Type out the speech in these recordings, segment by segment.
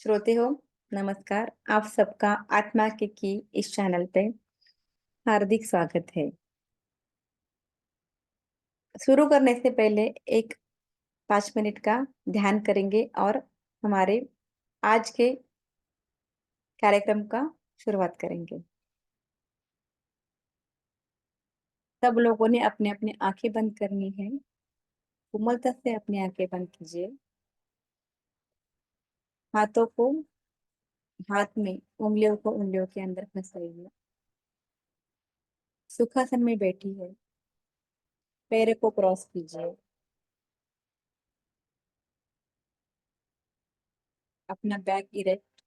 श्रोते हो, नमस्कार। आप सबका आत्मा के की इस चैनल पे हार्दिक स्वागत है। शुरू करने से पहले एक 5 मिनट का ध्यान करेंगे और हमारे आज के कार्यक्रम का शुरुआत करेंगे। सब लोगों ने अपने-अपने आँखें बंद करनी है। कोमलता से अपनी आँखें बंद कीजिए। हाथों को हाथ में, उँगलियों को उँगलियों के अंदर फँसाइए। सुखासन में बैठी है, पैर को क्रॉस कीजिए। अपना बैक इरेक्ट,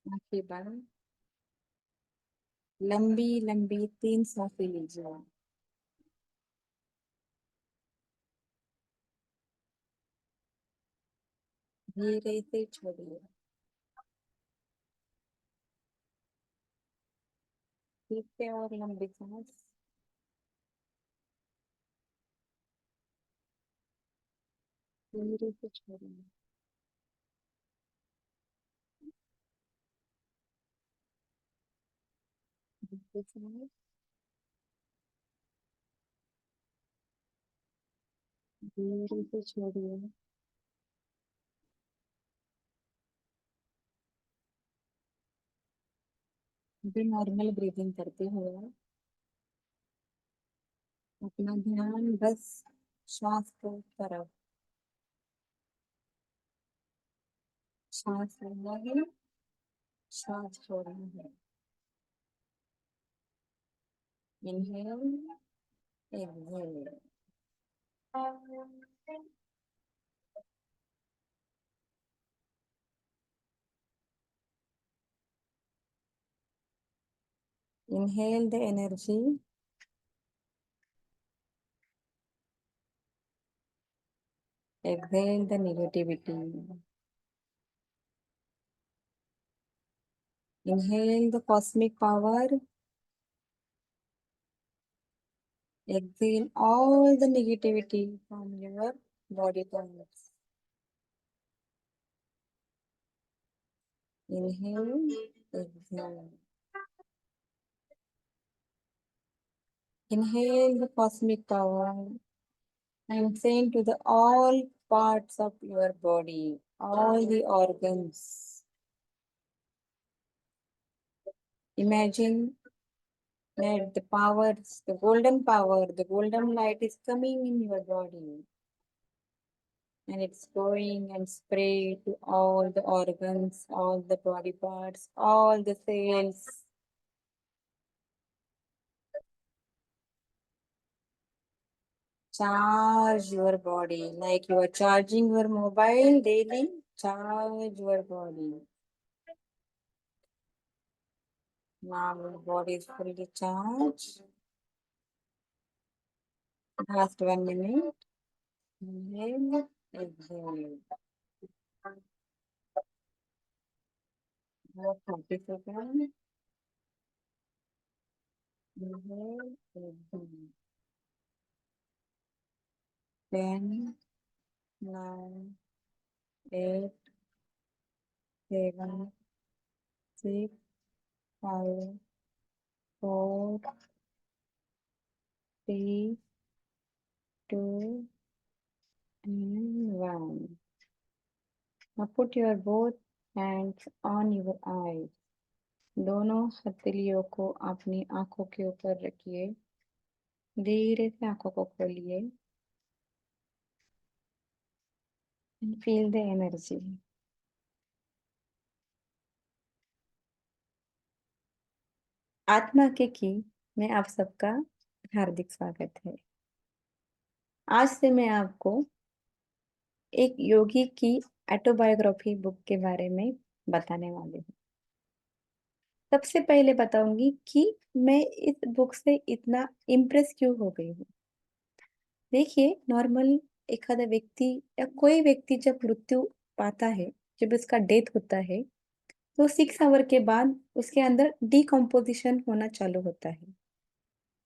आँखें बंद। लंबी-लंबी 3 सांसें लीजिए। धीरे से छोड़िए। फिर से और लंबी सांस। धीरे से छोड़िए। लंबी सांस। धीरे से छोड़िए। अभी नॉर्मल ब्रीदिंग करते हुए अपना ध्यान बस श्वास को तरफ। श्वास लेना है, श्वास छोड़ना है। Inhale, exhale. Inhale the energy, exhale the negativity. Inhale the cosmic power, exhale all the negativity from your body parts. Inhale, exhale. Inhale the cosmic power and send to the all parts of your body, all the organs. Imagine that the powers, the golden light is coming in your body and it's going and spray to all the organs, all the body parts, all the cells. Charge your body like you are charging your mobile daily. Charge your body. Now your body is fully charged. Last 1 minute. Inhale, exhale. Now 30 seconds. Inhale, exhale. 10, 9, 8, 7, 6, 5, 4, 3, 2, and 1. Now put your both hands on your eyes. दोनों हथेलियों को अपनी आंखों के ऊपर रखिए। धीरे से आंखों को खोलिए। And feel the energy. आत्मा के की में आप सबका हार्दिक स्वागत है। आज से मैं आपको एक योगी की ऑटोबायोग्राफी बुक के बारे में बताने वाली हूँ। सबसे पहले बताऊंगी कि मैं इस बुक से इतना इम्प्रेस क्यों हो गई हूँ। देखिए, नॉर्मल एखादा व्यक्ति या कोई व्यक्ति जब मृत्यु पाता है, जब उसका डेथ होता है, तो 6 आवर के बाद उसके अंदर डिकम्पोजिशन होना चालू होता है।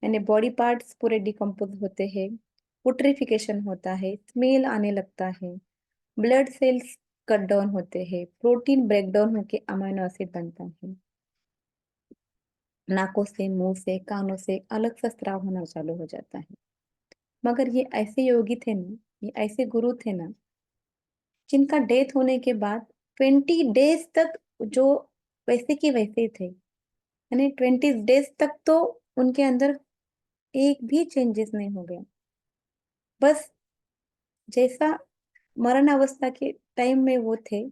यानी बॉडी पार्ट्स पूरे डिकम्पोज होते हैं, पुट्रिफिकेशन होता है, स्मेल आने लगता है, ब्लड सेल्स कट डाउन होते हैं, प्रोटीन ब्रेक डाउन होके अमीनो एसिड बनता है, नाकों से, मुंह से, कानों से अलग सा स्राव होना चालू हो जाता है। मगर ये ऐसे योगी थे ना, ये ऐसे गुरु थे ना, जिनका डेथ होने के बाद 20 डेज तक जो वैसे के वैसे थे, यानी 20 डेज तक तो उनके अंदर एक भी चेंजेस नहीं हो गया। बस जैसा मरण अवस्था के टाइम में वो थे,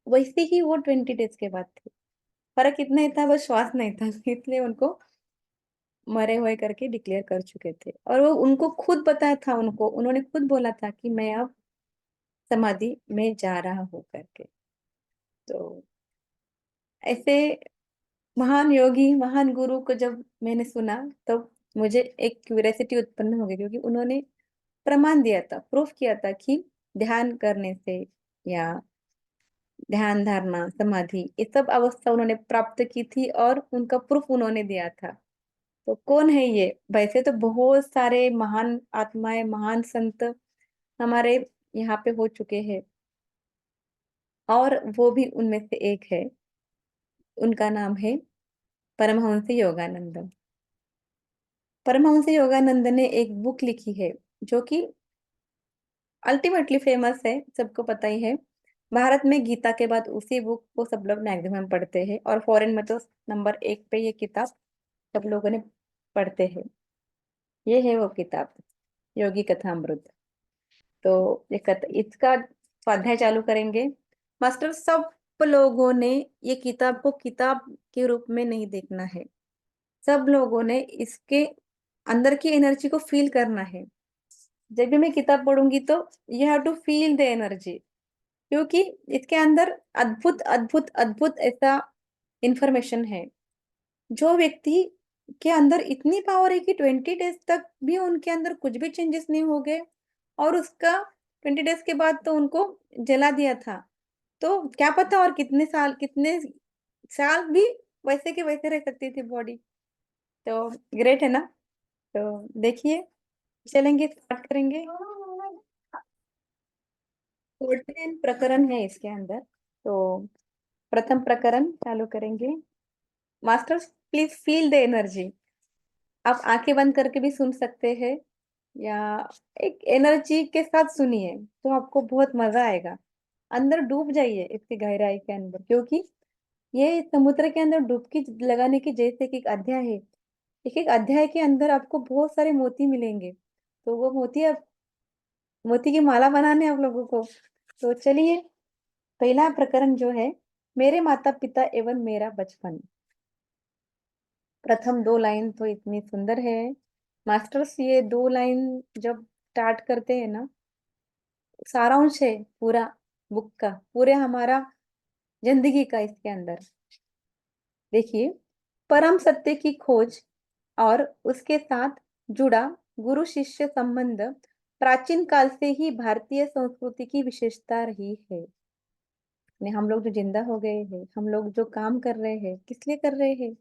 वैसे ही वो 20 डेज के बाद थे। फर्क इतना ही था, बस श्वास नहीं था इसलिए उनको मरे हुए करके डिक्लेयर कर चुके थे। और वो उनको खुद पता था, उनको उन्होंने खुद बोला था कि मैं अब समाधि में जा रहा हूँ करके। तो ऐसे महान योगी, महान गुरु को जब मैंने सुना, तब मुझे एक क्यूरियोसिटी उत्पन्न हो गई, क्योंकि उन्होंने प्रमाण दिया था, प्रूफ किया था कि ध्यान करने से या ध्यान धारणा समाधि ये सब अवस्था उन्होंने प्राप्त की थी, और उनका प्रूफ उन्होंने दिया था। तो कौन है ये? वैसे तो बहुत सारे महान आत्माएं, महान संत हमारे यहाँ पे हो चुके हैं, और वो भी उनमें से एक है। उनका नाम है परमहंस योगानंद। परमहंस योगानंद ने एक बुक लिखी है, जो कि अल्टीमेटली फेमस है, सबको पता ही है। भारत में गीता के बाद उसी बुक को सब लोग मैक्सिमम पढ़ते हैं, और फॉरेन में तो नंबर 1 पे ये किताब सब लोगों ने पढ़ते हैं। ये है वो किताब, योगी कथामृत। तो ये इसका स्वाध्याय चालू करेंगे। मास्टर, सब लोगों ने ये किताब को किताब के रूप में नहीं देखना है। सब लोगों ने इसके अंदर की एनर्जी को फील करना है। जब भी मैं किताब पढ़ूंगी तो you have to feel the energy, क्योंकि इसके अंदर अद्भुत अद्भुत अद्भुत ऐसा इंफॉर्मेशन है। जो व्यक्ति के अंदर इतनी पावर है कि 20 डेज तक भी उनके अंदर कुछ भी चेंजेस नहीं हो गए, और उसका 20 डेज के बाद तो उनको जला दिया था। तो क्या पता और कितने साल भी वैसे के वैसे रह सकती थी बॉडी। तो ग्रेट है ना। तो देखिए, चलेंगे, स्टार्ट करेंगे। 14 प्रकरण है इसके अंदर। तो प्रथम प्रकरण चालू करेंगे। Masters, please feel the energy. आप आंखें बंद करके भी सुन सकते हैं, या एक एनर्जी के साथ सुनिए, तो आपको बहुत मजा आएगा। अंदर डूब जाइए इसकी गहराई के अंदर, क्योंकि ये समुद्र के अंदर डुबकी लगाने की जैसे कि एक अध्याय है। एक एक अध्याय के अंदर आपको बहुत सारे मोती मिलेंगे। तो वो मोती, अब मोती की माला बनाने हैं आप लोगों को। तो चलिए, पहला प्रकरण जो है, मेरे माता पिता एवं मेरा बचपन। प्रथम 2 लाइन तो इतनी सुंदर है मास्टर्स। ये 2 लाइन जब स्टार्ट करते हैं ना, सारांश है पूरा बुक का, पूरे हमारा जिंदगी का इसके अंदर। देखिए, परम सत्य की खोज और उसके साथ जुड़ा गुरु शिष्य संबंध प्राचीन काल से ही भारतीय संस्कृति की विशेषता रही है। ने हम लोग जो जिंदा हो गए हैं, हम लोग जो काम कर रहे हैं, किस लिए कर रहे हैं?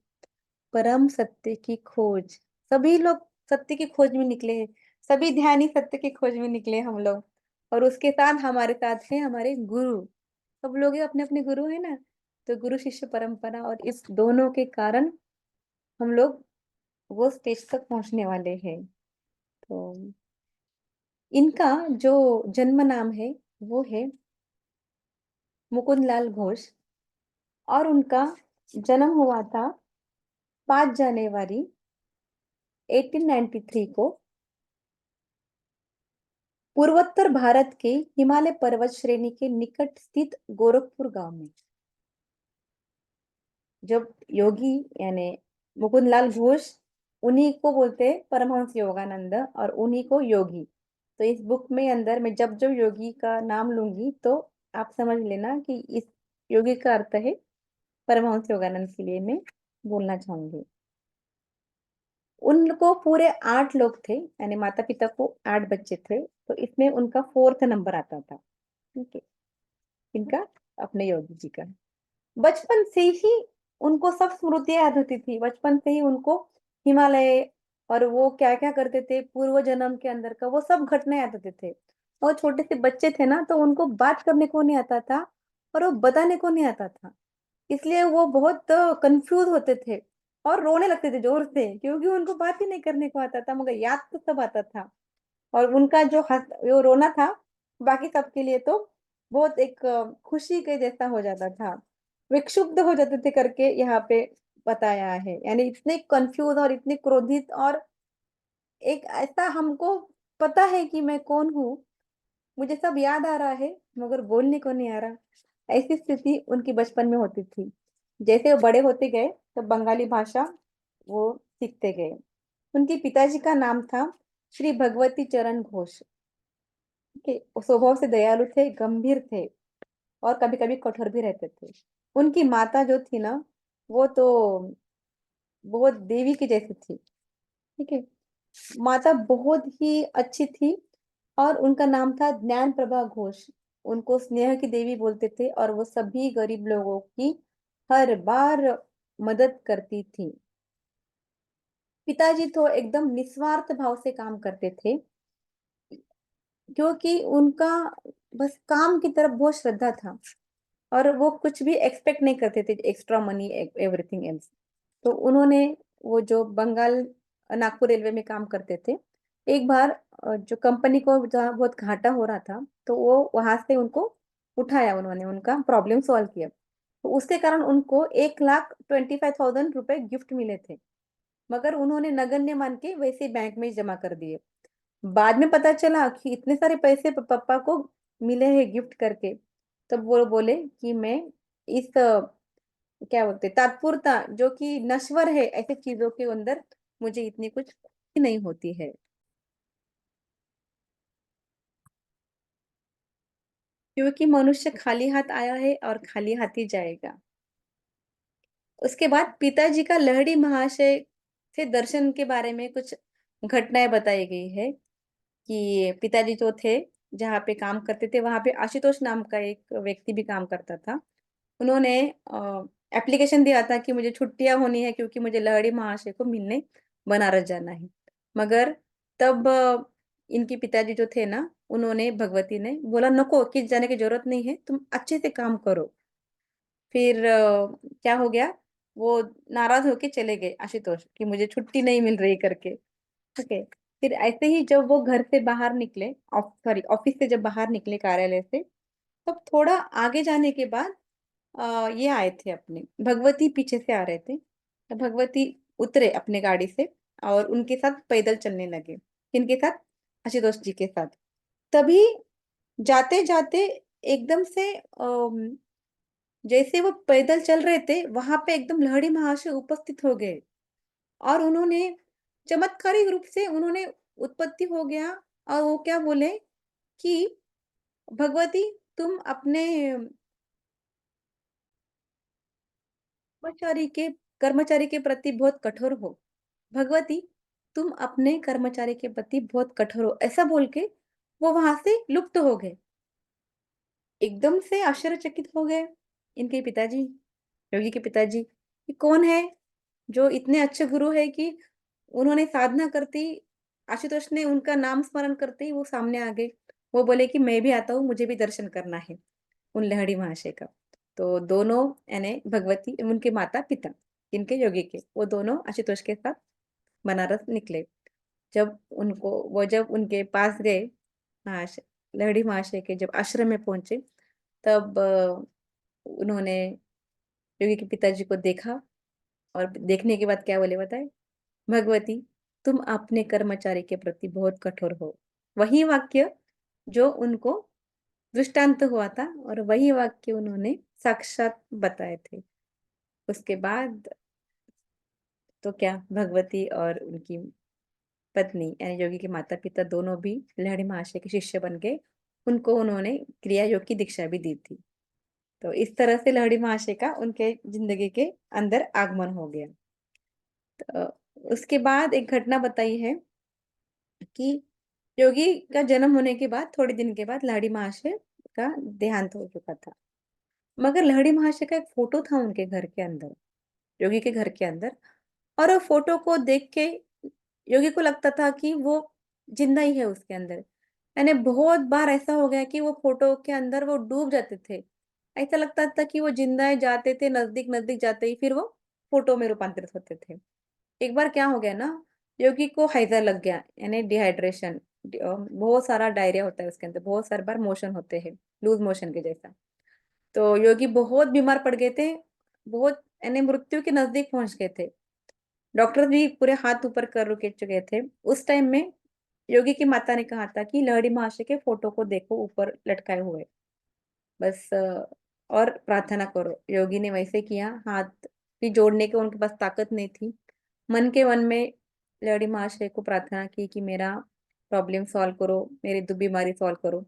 परम सत्य की खोज। सभी लोग सत्य की खोज में निकले हैं, सभी ध्यानी सत्य की खोज में निकले हम लोग। और उसके साथ हमारे साथ है हमारे गुरु। सब लोग अपने अपने गुरु है ना। तो गुरु शिष्य परंपरा, और इस दोनों के कारण हम लोग वो स्टेज तक पहुंचने वाले हैं। तो इनका जो जन्म नाम है वो है मुकुंद लाल घोष, और उनका जन्म हुआ था 5 जनवरी 1893 को, पूर्वोत्तर भारत के हिमालय पर्वत श्रेणी के निकट स्थित गोरखपुर गांव में। जब योगी यानी मुकुंद लाल घोष, उन्हीं को बोलते हैं परमहंस योगानंद, और उन्हीं को योगी। तो इस बुक में अंदर मैं जब जब योगी का नाम लूंगी, तो आप समझ लेना कि इस योगी का अर्थ है परमहंस योगानंद के लिए मैं बोलना चाहूंगी। उनको पूरे 8 लोग थे, यानी माता पिता को 8 बच्चे थे, तो इसमें उनका 4th नंबर आता था। ठीक है, इनका अपने योगी जी का। बचपन से ही उनको सब स्मृतियां याद होती थी, बचपन से ही उनको हिमालय और वो क्या क्या करते थे पूर्व जन्म के अंदर का, वो सब घटना याद होते थे। और छोटे से बच्चे थे ना, तो उनको बात करने को नहीं आता था और वो बताने को नहीं आता था। इसलिए वो बहुत कंफ्यूज होते थे और रोने लगते थे जोर से, क्योंकि उनको बात ही नहीं करने को आता था, मगर याद तो सब आता था। और उनका जो वो रोना था, बाकी सबके लिए तो बहुत एक खुशी के जैसा हो जाता था। वे क्षुब्ध हो जाते थे करके यहाँ पे बताया है, यानी इतने कंफ्यूज और इतने क्रोधित, और एक ऐसा हमको पता है कि मैं कौन हूँ, मुझे सब याद आ रहा है मगर बोलने को नहीं आ रहा। ऐसी स्थिति उनकी बचपन में होती थी। जैसे वो बड़े होते गए तो बंगाली भाषा वो सीखते गए। उनके पिताजी का नाम था श्री भगवती चरण घोष के। वो स्वभाव से दयालु थे, गंभीर थे और कभी कभी कठोर भी रहते थे। उनकी माता जो थी ना, वो तो बहुत देवी की जैसी थी। ठीक है, माता बहुत ही अच्छी थी और उनका नाम था ज्ञान प्रभा घोष। उनको स्नेह की देवी बोलते थे और वो सभी गरीब लोगों की हर बार मदद करती थी। पिताजी तो एकदम निस्वार्थ भाव से काम करते थे, क्योंकि उनका बस काम की तरफ बहुत श्रद्धा था और वो कुछ भी एक्सपेक्ट नहीं करते थे एक्स्ट्रा मनी, एवरीथिंग एल्स। तो उन्होंने वो जो बंगाल नागपुर रेलवे में काम करते थे, एक बार जो कंपनी को जहाँ बहुत घाटा हो रहा था, तो वो वहां से उनको उठाया, उन्होंने उनका प्रॉब्लम सॉल्व किया। तो उसके कारण उनको 1,25,000 रुपए गिफ्ट मिले थे, मगर उन्होंने नगण्य मान के वैसे बैंक में जमा कर दिए। बाद में पता चला कि इतने सारे पैसे पापा को मिले हैं गिफ्ट करके। तब वो बोले कि मैं इस क्या बोलते तत्परता जो कि नश्वर है ऐसे चीजों के अंदर, मुझे इतनी कुछ खुशी नहीं होती है। क्योंकि मनुष्य खाली हाथ आया है और खाली हाथ ही जाएगा। उसके बाद पिताजी का लहड़ी महाशय से दर्शन के बारे में कुछ घटनाएं बताई गई है कि पिताजी जो थे, जहाँ पे काम करते थे वहां पे आशुतोष नाम का एक व्यक्ति भी काम करता था। उन्होंने एप्लीकेशन दिया था कि मुझे छुट्टियां होनी है क्योंकि मुझे लहड़ी महाशय को मिलने बनारस जाना है। मगर तब इनके पिताजी जो थे ना, उन्होंने भगवती ने बोला नको, किस जाने की जरूरत नहीं है, तुम अच्छे से काम करो। फिर क्या हो गया, वो नाराज होके चले गए आशुतोष कि मुझे छुट्टी नहीं मिल रही करके। ठीक है, फिर ऐसे ही जब वो घर से बाहर निकले, सॉरी ऑफिस से जब बाहर निकले कार्यालय से, तब थोड़ा आगे जाने के बाद ये आए थे अपने, भगवती पीछे से आ रहे थे। तो भगवती उतरे अपने गाड़ी से और उनके साथ पैदल चलने लगे। किनके साथ? आशुतोष जी के साथ। तभी जाते जाते एकदम से जैसे वो पैदल चल रहे थे, वहां पे एकदम लहड़ी महाशय उपस्थित हो गए और उन्होंने चमत्कारिक रूप से उन्होंने उत्पत्ति हो गया। और वो क्या बोले कि भगवती, तुम अपने कर्मचारी के कर्मचारी के प्रति बहुत कठोर हो। भगवती, तुम अपने कर्मचारी के प्रति बहुत कठोर हो, ऐसा बोल के वो वहां से लुप्त हो गए। एकदम से आश्चर्यचकित हो गए इनके पिताजी, योगी के पिताजी, कि कौन है जो इतने अच्छे गुरु है कि उन्होंने साधना करती, आशुतोष ने उनका नाम स्मरण करते ही वो सामने आ गए। वो बोले कि मैं भी आता हूँ, मुझे भी दर्शन करना है उन लहड़ी महाशय का। तो दोनों, यानी भगवती उनके माता पिता, इनके योगी के, वो दोनों आशुतोष के साथ बनारस निकले। जब उनके पास गए, महाशय लहड़ी महाशय के जब आश्रम में पहुंचे, तब उन्होंने योगी के पिताजी को देखा और देखने के बाद क्या बोले बताए? भगवती, तुम अपने कर्मचारी के प्रति बहुत कठोर हो। वही वाक्य जो उनको दृष्टांत हुआ था और वही वाक्य उन्होंने साक्षात बताए थे। उसके बाद तो क्या, भगवती और उनकी पत्नी यानी योगी के माता पिता दोनों भी लहड़ी महाशय के शिष्य बन गए। उनको उन्होंने क्रिया योग की दीक्षा भी दी थी। तो इस तरह से लहड़ी महाशय का उनके जिंदगी के अंदर आगमन हो गया। तो उसके बाद एक घटना बताई है कि योगी का जन्म होने के बाद थोड़े दिन के बाद लहड़ी महाशय का देहांत हो चुका था। मगर लहड़ी महाशय का एक फोटो था उनके घर के अंदर, योगी के घर के अंदर। और वो फोटो को देख के योगी को लगता था कि वो जिंदा ही है उसके अंदर। यानी बहुत बार ऐसा हो गया कि वो फोटो के अंदर वो डूब जाते थे। ऐसा लगता था कि वो जिंदा है, जाते थे नजदीक नजदीक जाते ही फिर वो फोटो में रूपांतरित होते थे। एक बार क्या हो गया ना, योगी को हैजा लग गया, यानी डिहाइड्रेशन। बहुत सारा डायरिया होता है उसके अंदर, बहुत सारे बार मोशन होते हैं, लूज मोशन के जैसा। तो योगी बहुत बीमार पड़ गए थे, बहुत यानी मृत्यु के नजदीक पहुंच गए थे। डॉक्टर भी पूरे हाथ ऊपर कर रुके चुके थे। उस टाइम में योगी की माता ने कहा था कि लहड़ी महाशय के फोटो को देखो ऊपर लटकाए हुए, बस और प्रार्थना करो। योगी ने वैसे किया, हाथ भी जोड़ने के उनके पास ताकत नहीं थी। मन के मन में लहड़ी महाशय को प्रार्थना की कि मेरा प्रॉब्लम सॉल्व करो, मेरी बीमारी सॉल्व करो।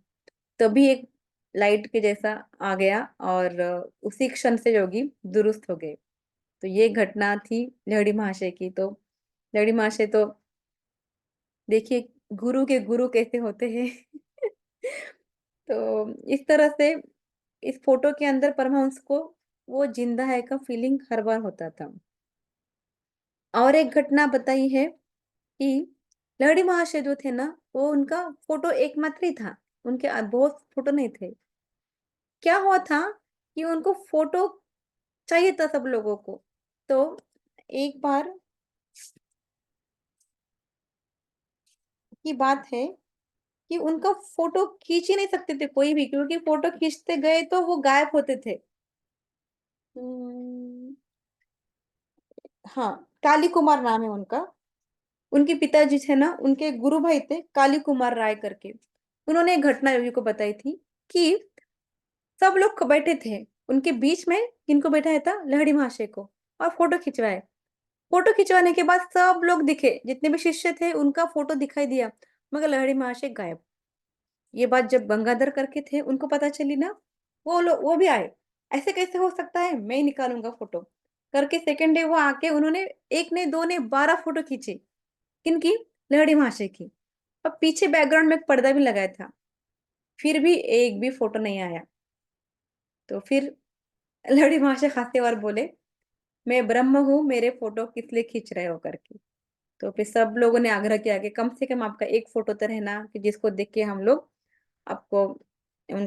तभी एक लाइट के जैसा आ गया और उसी क्षण से योगी दुरुस्त हो गए। तो ये घटना थी लहड़ी महाशय की। तो लहड़ी महाशय तो देखिए गुरु के गुरु कैसे होते हैं। तो इस तरह से इस फोटो के अंदर परमहंस को वो जिंदा है का फीलिंग हर बार होता था। और एक घटना बताई है कि लहड़ी महाशय जो थे ना, वो उनका फोटो एकमात्र ही था, उनके बहुत फोटो नहीं थे। क्या हुआ था कि उनको फोटो चाहिए था सब लोगों को। तो एक बार की बात है कि उनका फोटो खींच ही नहीं सकते थे कोई भी, क्योंकि फोटो खींचते गए तो वो गायब होते थे। हम्म, हाँ, काली कुमार नाम है उनका। उनके पिताजी थे ना, उनके गुरु भाई थे काली कुमार राय करके। उन्होंने एक घटना योगी को बताई थी कि सब लोग बैठे थे, उनके बीच में किनको बैठाया था, लहड़ी महाशय को, और फोटो खिंचवाए। फोटो खिंचवाने के बाद सब लोग दिखे, जितने भी शिष्य थे उनका फोटो दिखाई दिया, मगर लहड़ी महाशय गायब। ये बात जब गंगाधर करके थे उनको पता चली ना, वो लोग वो भी आए। ऐसे कैसे हो सकता है, मैं ही निकालूंगा फोटो करके सेकेंड डे वो आके उन्होंने एक ने दो ने 12 फोटो खींचे। किनकी? लहड़ी महाशय की। और पीछे बैकग्राउंड में एक पर्दा भी लगाया था, फिर भी एक भी फोटो नहीं आया। तो फिर लहड़ी महाशय हंसे और बोले, मैं ब्रह्म हूँ, मेरे फोटो किस लिए खींच रहे हो करके। तो फिर सब लोगों ने आग्रह किया कि कम से कम आपका एक फोटो तो रहना, कि जिसको देख के हम लोग आपको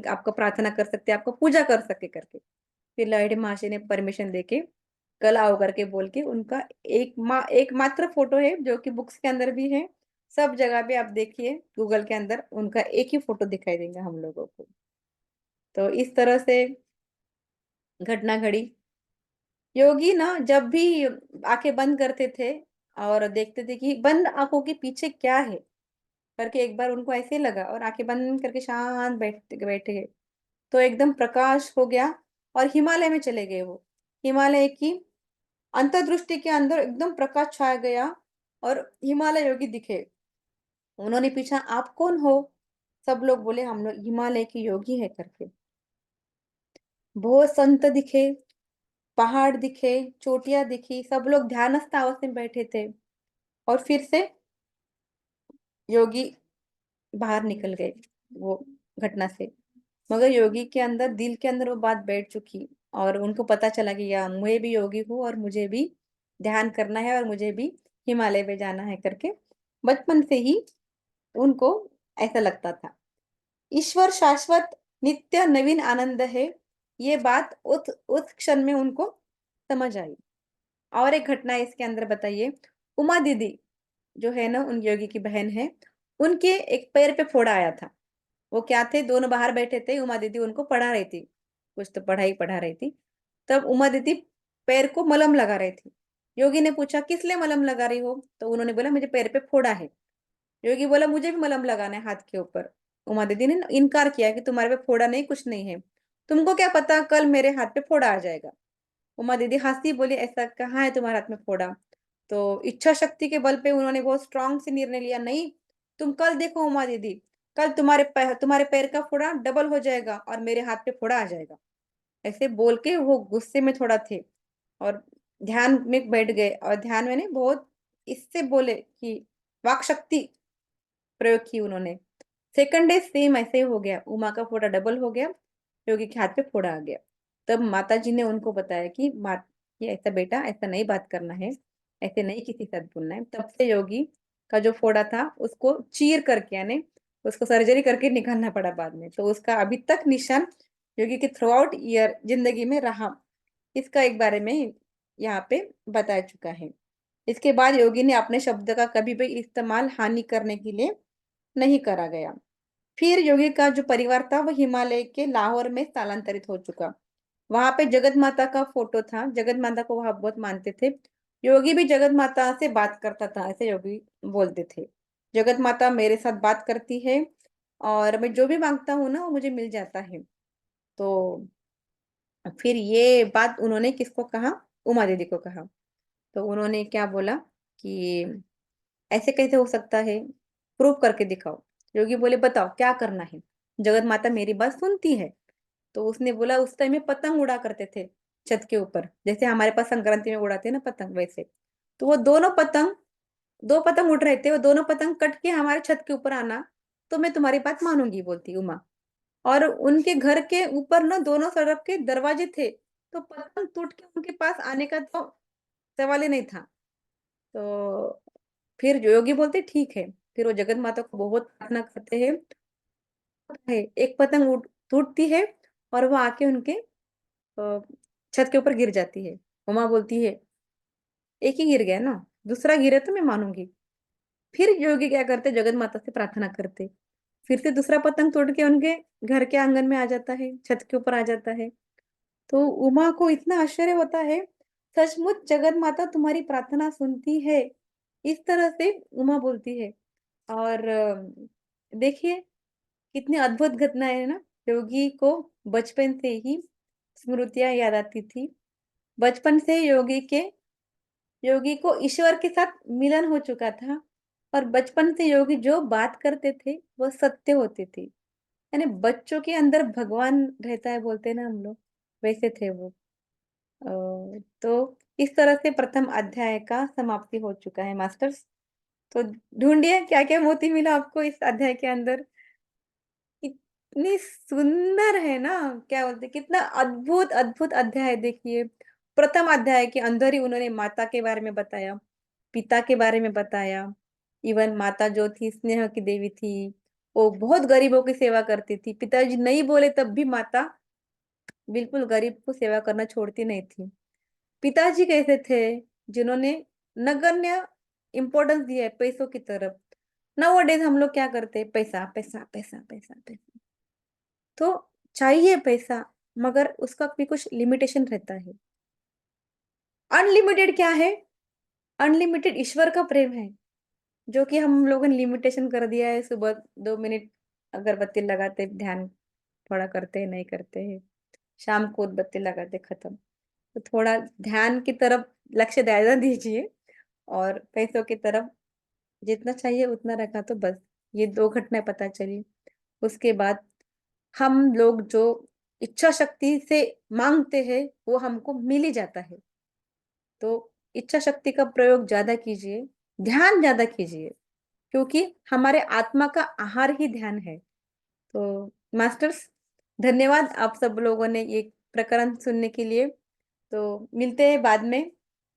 आपको प्रार्थना कर सकते, आपको पूजा कर सके करके। फिर लाइट महाशय ने परमिशन देके कल आओ करके बोल के उनका एकमात्र फोटो है, जो कि बुक्स के अंदर भी है, सब जगह पे आप देखिए गूगल के अंदर उनका एक ही फोटो दिखाई देगा हम लोगों को। तो इस तरह से घटना घड़ी। योगी ना जब भी आंखें बंद करते थे और देखते थे कि बंद आंखों के पीछे क्या है करके, एक बार उनको ऐसे ही लगा और आंखें बंद करके शांत बैठे बैठे, तो एकदम प्रकाश हो गया और हिमालय में चले गए वो। हिमालय की अंतर्दृष्टि के अंदर एकदम प्रकाश छाया गया और हिमालय योगी दिखे। उन्होंने पूछा आप कौन हो? सब लोग बोले हम लोग हिमालय के योगी है करके। बहुत संत दिखे, पहाड़ दिखे, चोटियां दिखी, सब लोग ध्यानस्थ अवस्था में बैठे थे। और फिर से योगी बाहर निकल गए वो घटना से। मगर योगी के अंदर, दिल के अंदर वो बात बैठ चुकी और उनको पता चला कि या मैं भी योगी हूँ और मुझे भी ध्यान करना है और मुझे भी हिमालय में जाना है करके। बचपन से ही उनको ऐसा लगता था। ईश्वर शाश्वत नित्य नवीन आनंद है, ये बात उस क्षण में उनको समझ आई। और एक घटना इसके अंदर बताइए। उमा दीदी जो है ना, उन योगी की बहन है, उनके एक पैर पे फोड़ा आया था। वो क्या थे, दोनों बाहर बैठे थे, उमा दीदी उनको पढ़ा रही थी, कुछ तो पढ़ाई पढ़ा रही थी। तब उमा दीदी पैर को मलम लगा रही थी। योगी ने पूछा किस लिए मलम लगा रही हो? तो उन्होंने बोला मुझे पैर पे फोड़ा है। योगी बोला मुझे भी मलम लगाना है हाथ के ऊपर। उमा दीदी ने इनकार किया कि तुम्हारे पे फोड़ा नहीं, कुछ नहीं है, तुमको क्या पता कल मेरे हाथ पे फोड़ा आ जाएगा। उमा दीदी हंसी, बोली ऐसा कहाँ है तुम्हारे हाथ में फोड़ा? तो इच्छा शक्ति के बल पे उन्होंने बहुत स्ट्रांग से निर्णय लिया, नहीं, तुम कल देखो उमा दीदी, कल तुम्हारे पैर का फोड़ा डबल हो जाएगा और मेरे हाथ पे फोड़ा आ जाएगा। ऐसे बोल के वो गुस्से में थोड़ा थे और ध्यान में बैठ गए। और ध्यान में नहीं, बहुत इससे बोले कि वाक शक्ति प्रयोग की उन्होंने। सेकंड डे सेम ऐसे ही हो गया, उमा का फोड़ा डबल हो गया, योगी के हाथ पे फोड़ा आ गया। तब माता जी ने उनको बताया कि माँ, ये ऐसा बेटा ऐसा नहीं बात करना है, ऐसे नहीं किसी के साथ बोलना है। तब से योगी का जो फोड़ा था उसको चीर करके, यानी उसको सर्जरी करके निकालना पड़ा बाद में, तो उसका अभी तक निशान योगी के थ्रू आउट ईयर जिंदगी में रहा। इसका एक बारे में यहाँ पे बताया चुका है। इसके बाद योगी ने अपने शब्द का कभी भी इस्तेमाल हानि करने के लिए नहीं करा गया। फिर योगी का जो परिवार था वो हिमालय के लाहौर में स्थानांतरित हो चुका। वहां पे जगत माता का फोटो था, जगत माता को वहां बहुत मानते थे। योगी भी जगत माता से बात करता था, ऐसे योगी बोलते थे। जगत माता मेरे साथ बात करती है और मैं जो भी मांगता हूँ ना वो मुझे मिल जाता है। तो फिर ये बात उन्होंने किसको कहा? उमा दीदी को कहा। तो उन्होंने क्या बोला कि ऐसे कैसे हो सकता है, प्रूव करके दिखाओ। योगी बोले बताओ क्या करना है। जगत माता मेरी बात सुनती है। तो उसने बोला उस टाइम में पतंग उड़ा करते थे छत के ऊपर, जैसे हमारे पास संक्रांति में उड़ाते हैं ना पतंग, वैसे। तो वो दोनों पतंग, दो पतंग उड़ रहे थे, वो दोनों पतंग कट के हमारे छत के ऊपर आना, तो मैं तुम्हारी बात मानूंगी, बोलती उमा। और उनके घर के ऊपर ना दोनों सड़क के दरवाजे थे, तो पतंग टूट के उनके पास आने का तो सवाल ही नहीं था। तो फिर योगी बोलते ठीक है। फिर वो जगत माता को बहुत प्रार्थना करते हैं, है एक पतंग टूटती है और वो आके उनके छत के ऊपर गिर जाती है। उमा बोलती है एक ही गिर गया ना, दूसरा गिरे तो मैं मानूंगी। फिर योगी क्या करते, जगत माता से प्रार्थना करते, फिर से दूसरा पतंग तोड़ के उनके घर के आंगन में आ जाता है, छत के ऊपर आ जाता है। तो उमा को इतना आश्चर्य होता है, सचमुच जगत माता तुम्हारी प्रार्थना सुनती है, इस तरह से उमा बोलती है। और देखिए कितनी अद्भुत घटना है ना। योगी को बचपन से ही स्मृतियां याद आती थी। बचपन से योगी को ईश्वर के साथ मिलन हो चुका था, और बचपन से योगी जो बात करते थे वो सत्य होती थी। यानी बच्चों के अंदर भगवान रहता है, बोलते हैं ना हम लोग, वैसे थे वो। तो इस तरह से प्रथम अध्याय का समाप्ति हो चुका है मास्टर्स। तो ढूंढिए क्या क्या मोती मिला आपको इस अध्याय के अंदर। इतनी सुंदर है ना, क्या बोलते, कितना अद्भुत अद्भुत अध्याय है। देखिए प्रथम अध्याय के अंदर ही उन्होंने माता के बारे में बताया, पिता के बारे में बताया। इवन माता जो थी स्नेह की देवी थी, वो बहुत गरीबों की सेवा करती थी। पिताजी नहीं बोले तब भी माता बिल्कुल गरीब को सेवा करना छोड़ती नहीं थी। पिताजी कैसे थे, जिन्होंने नगण्य इम्पोर्टेंस दिया है पैसों की तरफ। नाउ डेज हम लोग क्या करते हैं, पैसा पैसा पैसा पैसा पैसा। तो चाहिए पैसा, मगर उसका भी कुछ लिमिटेशन रहता है। अनलिमिटेड क्या है? अनलिमिटेड ईश्वर का प्रेम है, जो कि हम लोगों ने लिमिटेशन कर दिया है। सुबह 2 मिनट अगरबत्ती लगाते, ध्यान थोड़ा करते हैं, नहीं करते हैं। शाम को बत्ती लगाते, खत्म। तो थोड़ा ध्यान की तरफ लक्ष्य ज्यादा दीजिए, और पैसों की तरफ जितना चाहिए उतना रखा तो बस। ये दो घटनाएं पता चली। उसके बाद हम लोग जो इच्छा शक्ति से मांगते हैं वो हमको मिल ही जाता है। तो इच्छा शक्ति का प्रयोग ज्यादा कीजिए, ध्यान ज्यादा कीजिए, क्योंकि हमारे आत्मा का आहार ही ध्यान है। तो मास्टर्स, धन्यवाद आप सब लोगों ने ये प्रकरण सुनने के लिए। तो मिलते हैं बाद में,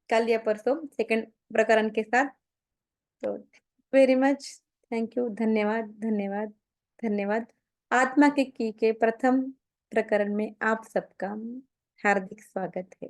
कल या परसों सेकंड प्रकरण के साथ। तो वेरी मच, थैंक यू, धन्यवाद धन्यवाद धन्यवाद। आत्मा के की के प्रथम प्रकरण में आप सबका हार्दिक स्वागत है।